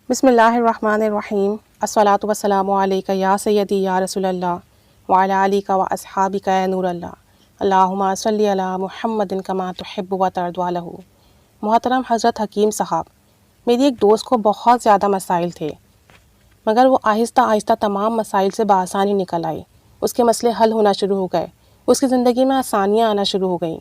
بسم اللہ الرحمن الرحیم، الصلاۃ والسلام علیک یا سیدی یا رسول اللہ وعلی آلک و اصحابک یا نور اللہ، اللہم صلی علی محمد کما تحب و ترضی عنہ۔ محترم حضرت حکیم صاحب، میری ایک دوست کو بہت زیادہ مسائل تھے، مگر وہ آہستہ آہستہ تمام مسائل سے بآسانی نکل آئی۔ اس کے مسئلے حل ہونا شروع ہو گئے، اس کی زندگی میں آسانیاں آنا شروع ہو گئیں۔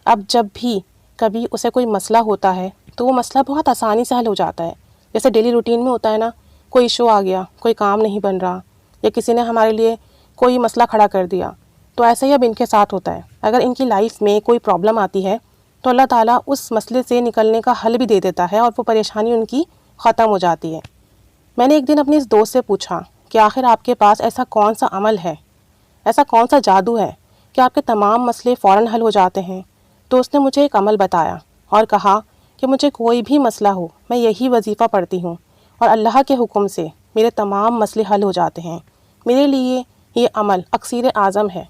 اب جب بھی کبھی اسے کوئی مسئلہ ہوتا ہے تو وہ مسئلہ بہت آسانی سے حل ہو جاتا ہے۔ جیسے ڈیلی روٹین میں ہوتا ہے نا، کوئی ایشو آ گیا، کوئی کام نہیں بن رہا، یا کسی نے ہمارے لیے کوئی مسئلہ کھڑا کر دیا، تو ایسا ہی اب ان کے ساتھ ہوتا ہے۔ اگر ان کی لائف میں کوئی پرابلم آتی ہے تو اللہ تعالیٰ اس مسئلے سے نکلنے کا حل بھی دے دیتا ہے اور وہ پریشانی ان کی ختم ہو جاتی ہے۔ میں نے ایک دن اپنی اس دوست سے پوچھا کہ آخر آپ کے پاس ایسا کون سا عمل ہے، ایسا کون سا جادو ہے کہ آپ کے تمام مسئلے فوراً حل ہو جاتے ہیں؟ تو اس نے مجھے ایک عمل بتایا اور کہا کہ مجھے کوئی بھی مسئلہ ہو، میں یہی وظیفہ پڑھتی ہوں اور اللہ کے حکم سے میرے تمام مسئلے حل ہو جاتے ہیں۔ میرے لیے یہ عمل اکسیر اعظم ہے،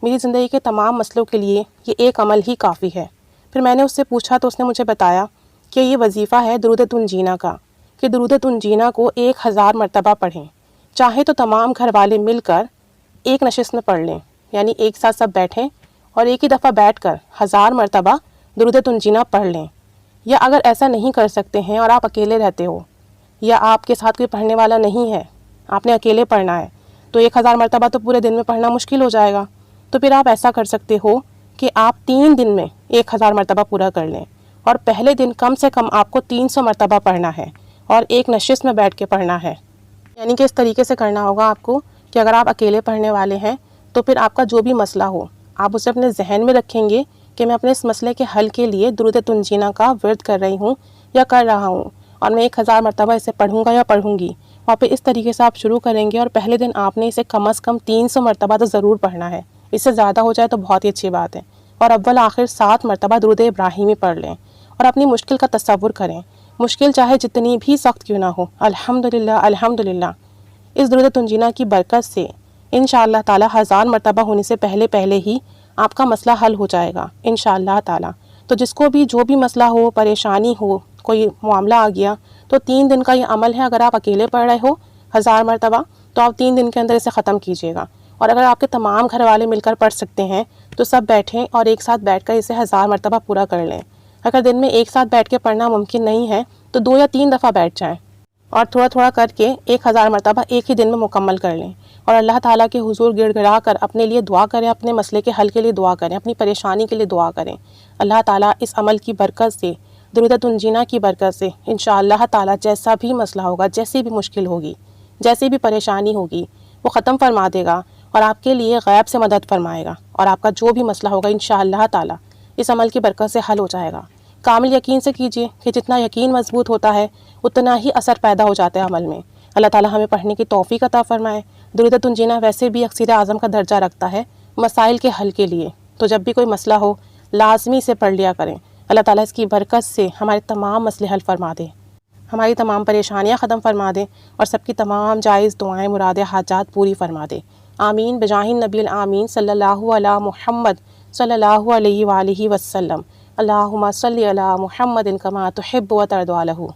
میری زندگی کے تمام مسئلوں کے لیے یہ ایک عمل ہی کافی ہے۔ پھر میں نے اس سے پوچھا تو اس نے مجھے بتایا کہ یہ وظیفہ ہے درود تنجینا کا، کہ درود تنجینا کو 1000 مرتبہ پڑھیں، چاہے تو تمام گھر والے مل کر ایک نشست میں پڑھ لیں، یعنی ایک ساتھ سب بیٹھیں اور ایک ہی دفعہ بیٹھ کر 1000 مرتبہ درود تنجینا پڑھ لیں۔ یا اگر ایسا نہیں کر سکتے ہیں اور آپ اکیلے رہتے ہو یا آپ کے ساتھ کوئی پڑھنے والا نہیں ہے، آپ نے اکیلے پڑھنا ہے، تو 1000 مرتبہ تو پورے دن میں پڑھنا مشکل ہو جائے گا۔ تو پھر آپ ایسا کر سکتے ہو کہ آپ 3 دن میں 1000 مرتبہ پورا کر لیں، اور پہلے دن کم سے کم آپ کو 300 مرتبہ پڑھنا ہے اور ایک نشست میں بیٹھ کے پڑھنا ہے۔ یعنی کہ اس طریقے سے کرنا ہوگا آپ کو کہ اگر آپ اکیلے پڑھنے والے ہیں تو پھر آپ کا جو بھی مسئلہ ہو آپ اسے اپنے ذہن میں رکھیں گے کہ میں اپنے اس مسئلے کے حل کے لیے درود تنجینا کا ورد کر رہی ہوں یا کر رہا ہوں، اور میں 1000 مرتبہ اسے پڑھوں گا یا پڑھوں گی۔ اور پھر اس طریقے سے آپ شروع کریں گے، اور پہلے دن آپ نے اسے کم از کم 300 مرتبہ تو ضرور پڑھنا ہے۔ اس سے زیادہ ہو جائے تو بہت ہی اچھی بات ہے۔ اور اول آخر 7 مرتبہ درود ابراہیمی پڑھ لیں اور اپنی مشکل کا تصور کریں، مشکل چاہے جتنی بھی سخت کیوں نہ ہو۔ الحمدللہ الحمدللہ، اس درود تنجینا کی برکت سے انشاءاللہ تعالی 1000 مرتبہ ہونے سے پہلے ہی آپ کا مسئلہ حل ہو جائے گا انشاءاللہ تعالی۔ تو جس کو بھی جو بھی مسئلہ ہو، پریشانی ہو، کوئی معاملہ آ گیا، تو 3 دن کا یہ عمل ہے۔ اگر آپ اکیلے پڑھ رہے ہو 1000 مرتبہ تو آپ 3 دن کے اندر اسے ختم کیجیے گا، اور اگر آپ کے تمام گھر والے مل کر پڑھ سکتے ہیں تو سب بیٹھیں اور ایک ساتھ بیٹھ کر اسے 1000 مرتبہ پورا کر لیں۔ اگر دن میں ایک ساتھ بیٹھ کے پڑھنا ممکن نہیں ہے تو 2 یا 3 دفعہ بیٹھ جائیں اور تھوڑا تھوڑا کر کے 1000 مرتبہ ایک ہی دن میں مکمل کر لیں، اور اللہ تعالیٰ کے حضور گڑ گڑا کر اپنے لیے دعا کریں، اپنے مسئلے کے حل کے لیے دعا کریں، اپنی پریشانی کے لیے دعا کریں۔ اللہ تعالیٰ اس عمل کی برکت سے، درود تنجینا کی برکت سے انشاءاللہ تعالیٰ جیسا بھی مسئلہ ہوگا، جیسی بھی مشکل ہوگی، جیسی بھی پریشانی ہوگی، وہ ختم فرما دے گا اور آپ کے لیے غیب سے مدد فرمائے گا، اور آپ کا جو بھی مسئلہ ہوگا انشاءاللہ تعالیٰ اس عمل کی برکت سے حل ہو جائے گا۔ کامل یقین سے کیجیے کہ جتنا یقین مضبوط ہوتا ہے اتنا ہی اثر پیدا ہو جاتا ہے عمل میں۔ اللہ تعالیٰ ہمیں پڑھنے کی توفیق عطا فرمائے۔ درود تنجینا ویسے بھی اکسیر اعظم کا درجہ رکھتا ہے مسائل کے حل کے لیے، تو جب بھی کوئی مسئلہ ہو لازمی سے پڑھ لیا کریں۔ اللہ تعالیٰ اس کی برکت سے ہمارے تمام مسئلے حل فرما دے، ہماری تمام پریشانیاں ختم فرما دے، اور سب کی تمام جائز دعائیں، مراد، حاجات پوری فرما دے۔ آمین بجاہ النبی الآمین صلی اللہ علی محمد صلی اللہ علیہ وآلہ وسلم۔ اللہم صلی علی محمد کما تحب و ترضی عنہ۔